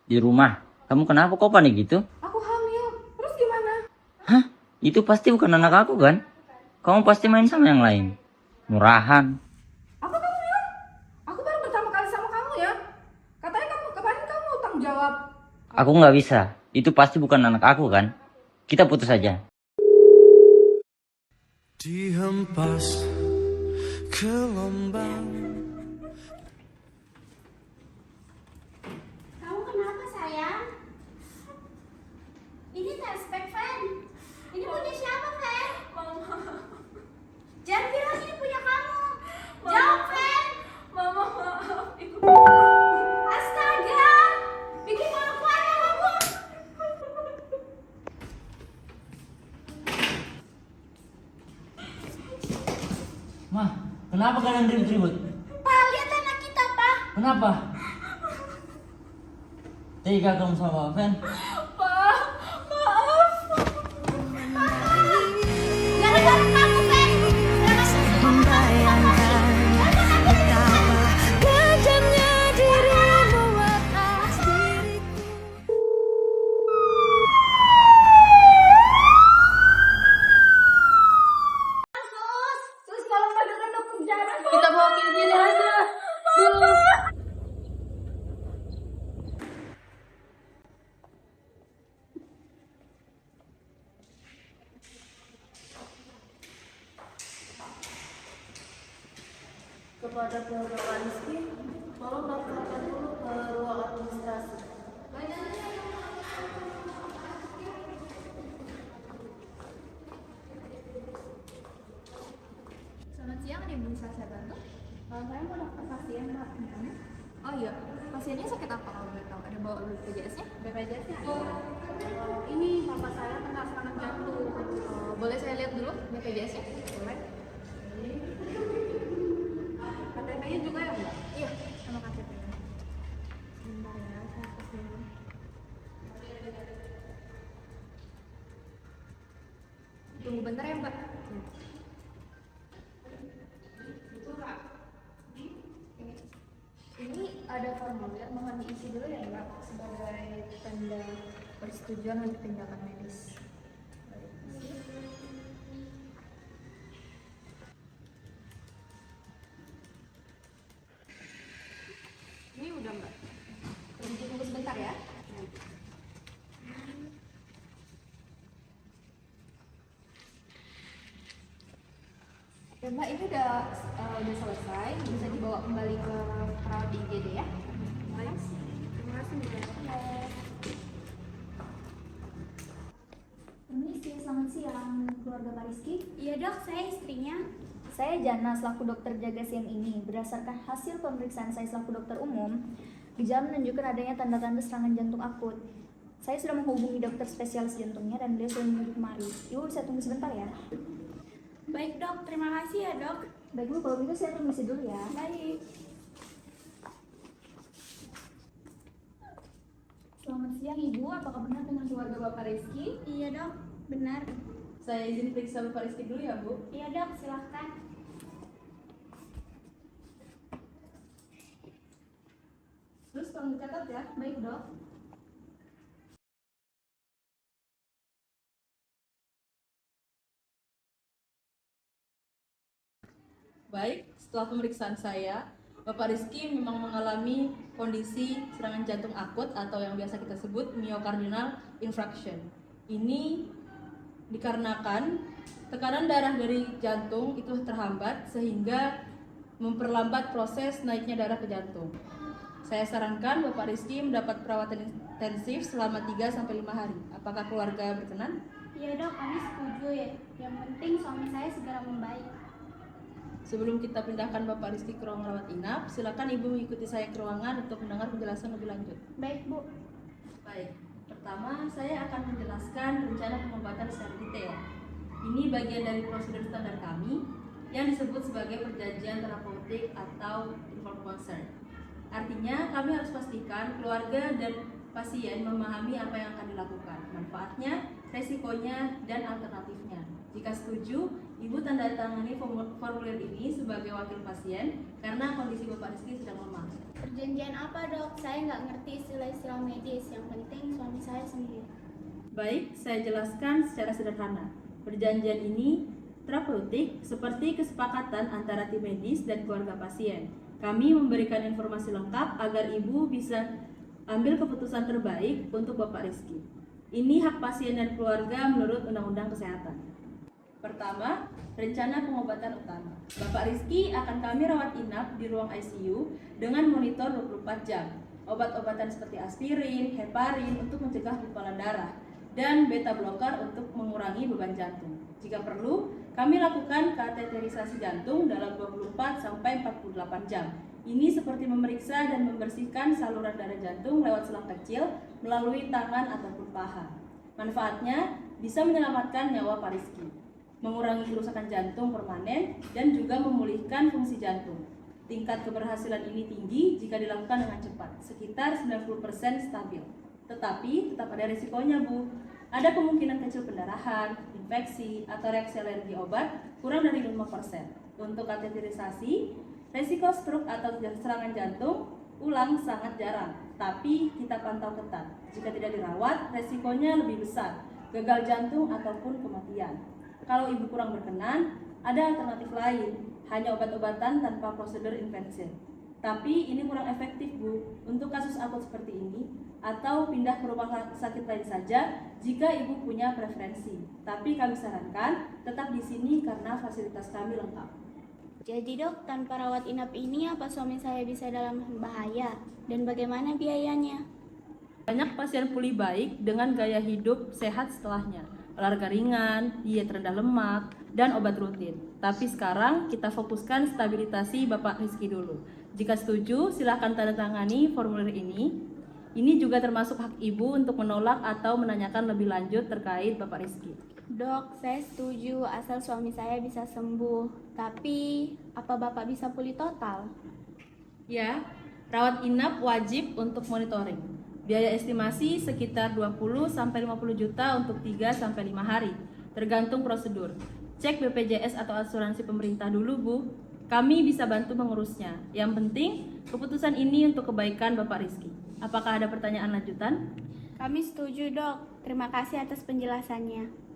di rumah. Kamu kenapa kok panik gitu? Aku hamil. Terus gimana? Hah? Itu pasti bukan anak aku kan? Kamu pasti main sama yang lain. Murahan. Apa kamu bilang? Aku baru pertama kali sama kamu ya. Katanya kamu kemarin kamu mau tanggung jawab. Aku nggak bisa. Itu pasti bukan anak aku kan? Kita putus aja. Dihempas gelombang. Kamu kenapa sayang? Ini tespek Fan. Ini punya siapa Fan? Mama. Jangan bilang ini punya kamu. Jawab Fan. Mama maaf. Ibu. Astaga, bikin malu keluarga kamu. Mah, kenapa kalian ribut-ribut? Pak, lihat anak kita Pak. Kenapa? Tega kamu sama Fen? Pak, maaf. Gara-gara kamu Fan. Membayangkan betapa kejamnya dirimu atas diriku. Sus kalau pada kena penjara. Kita bawa ke sini aja. Dulu. Kepada keluarga Pak Rizky, tolong daftarkan dulu ke ruang administrasi. Selamat siang, ada yang bisa saya bantu? Saya mau daftar pasien Pak. Gimana? Oh iya, pasiennya sakit apa kalau boleh tahu? Ada bawa BPJS-nya? BPJS-nya ada. Ini bapak saya kena serangan jantung. Boleh saya lihat dulu BPJS-nya? Boleh? KTP-nya juga ya, Mbak? Iya, sama KTP-nya. Bentar ya, saya kesini. Tunggu bentar ya, Mbak. Ini ada formulir, mohon diisi dulu ya, Mbak, sebagai tanda persetujuan untuk tindakan medis. Ini udah, Mbak. Tunggu sebentar ya. Ya Mbak, ini udah selesai, bisa dibawa kembali ke perawat di IGD ya. Baik. Terima kasih, Mbak. Permisi, selamat siang keluarga Pak Rizky. Iya dok, saya istrinya. Saya Jana selaku dokter jaga siang ini. Berdasarkan hasil pemeriksaan saya selaku dokter umum, gejala menunjukkan adanya tanda-tanda serangan jantung akut. Saya sudah menghubungi dokter spesialis jantungnya dan beliau sudah menuju kemari. Ibu bisa tunggu sebentar ya. Baik dok, terima kasih ya dok. Baik Bu, kalau begitu saya permisi dulu ya. Baik. Selamat siang Ibu, apakah benar dengan keluarga Bapak Rizky? Iya dok, benar. Saya izin periksa Bapak Rizky dulu ya, Bu. Iya dok, silahkan. Terus tolong dicatat ya. Baik dok. Baik, setelah pemeriksaan saya, Bapak Rizky memang mengalami kondisi serangan jantung akut atau yang biasa kita sebut myocardial infarction. Ini dikarenakan tekanan darah dari jantung itu terhambat sehingga memperlambat proses naiknya darah ke jantung. Saya sarankan Bapak Rizky mendapat perawatan intensif selama 3-5 hari. Apakah keluarga berkenan? Iya dok, kami setuju ya. Yang penting suami saya segera membaik. Sebelum kita pindahkan Bapak Rizky ke ruang rawat inap, silakan Ibu mengikuti saya ke ruangan untuk mendengar penjelasan lebih lanjut. Baik bu. Baik, pertama saya akan menjelaskan rencana pengobatan secara detail. Ini bagian dari prosedur standar kami yang disebut sebagai perjanjian terapeutik atau informed consent. Artinya, kami harus pastikan keluarga dan pasien memahami apa yang akan dilakukan, manfaatnya, resikonya, dan alternatifnya. Jika setuju, Ibu tanda tangani formulir ini sebagai wakil pasien karena kondisi Bapak Rizky sedang lemah. Perjanjian apa dok? Saya nggak ngerti istilah-istilah medis. Yang penting suami saya sembuh. Baik, saya jelaskan secara sederhana. Perjanjian ini terapeutik seperti kesepakatan antara tim medis dan keluarga pasien. Kami memberikan informasi lengkap agar ibu bisa ambil keputusan terbaik untuk Bapak Rizky. Ini hak pasien dan keluarga menurut Undang-Undang Kesehatan. Pertama, rencana pengobatan utama. Bapak Rizky akan kami rawat inap di ruang ICU dengan monitor 24 jam. Obat-obatan seperti aspirin, heparin untuk mencegah gumpalan darah, dan beta blocker untuk mengurangi beban jantung. Jika perlu, kami lakukan kateterisasi jantung dalam 24-48 jam. Ini seperti memeriksa dan membersihkan saluran darah jantung lewat selang kecil melalui tangan ataupun paha. Manfaatnya bisa menyelamatkan nyawa Pak Rizky, mengurangi kerusakan jantung permanen, dan juga memulihkan fungsi jantung. Tingkat keberhasilan ini tinggi jika dilakukan dengan cepat, sekitar 90% stabil. Tetapi tetap ada risikonya, Bu. Ada kemungkinan kecil pendarahan, infeksi, atau reaksi alergi obat kurang dari 5%. Untuk kateterisasi, risiko stroke atau serangan jantung ulang sangat jarang, tapi kita pantau ketat. Jika tidak dirawat, risikonya lebih besar, gagal jantung ataupun kematian. Kalau ibu kurang berkenan, ada alternatif lain, hanya obat-obatan tanpa prosedur intervensi. Tapi ini kurang efektif, Bu, untuk kasus akut seperti ini, atau pindah ke rumah sakit lain saja jika ibu punya preferensi. Tapi kami sarankan tetap di sini karena fasilitas kami lengkap. Jadi dok, tanpa rawat inap ini apa suami saya bisa dalam bahaya? Dan bagaimana biayanya? Banyak pasien pulih baik dengan gaya hidup sehat setelahnya. Olahraga ringan, diet rendah lemak, dan obat rutin. Tapi sekarang kita fokuskan stabilisasi Bapak Rizky dulu. Jika setuju, silahkan tanda tangani formulir ini. Ini juga termasuk hak ibu untuk menolak atau menanyakan lebih lanjut terkait Bapak Rizky. Dok, saya setuju asal suami saya bisa sembuh. Tapi, apa Bapak bisa pulih total? Ya, rawat inap wajib untuk monitoring. Biaya estimasi sekitar 20-50 juta untuk 3-5 hari, tergantung prosedur. Cek BPJS atau asuransi pemerintah dulu, Bu. Kami bisa bantu mengurusnya. Yang penting, keputusan ini untuk kebaikan Bapak Rizky. Apakah ada pertanyaan lanjutan? Kami setuju dok. Terima kasih atas penjelasannya.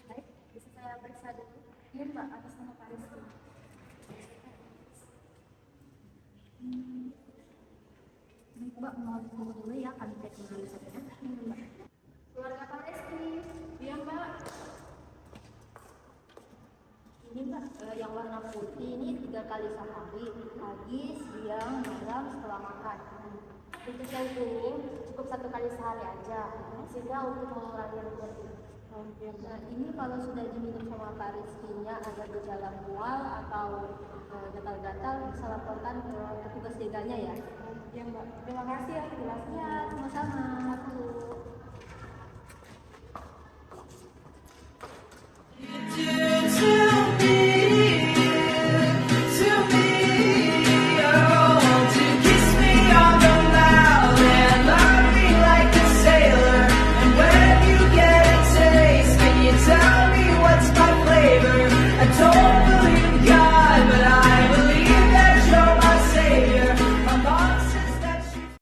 Baik, bisa saya periksa dulu? Iya Mbak, atas nama Pak Rizky. Baik Mbak, mohon tunggu dulu ya, kami cek dulu saja. Keluarga Pak Rizky. Iya Mbak. Ini Mbak, yang warna putih ini 3 kali sehari, pagi, siang, malam, setelah makan. Untuk saya dulu cukup 1 kali sehari aja, sehingga untuk mengurangi rejeki. Nah, ini kalau sudah diminum sama Pak Rizky-nya ada gejala mual atau gatal-gatal, bisa laporkan ke petugas jaganya ya. Ya Mbak, terima kasih ya penjelasannya. Sama-sama.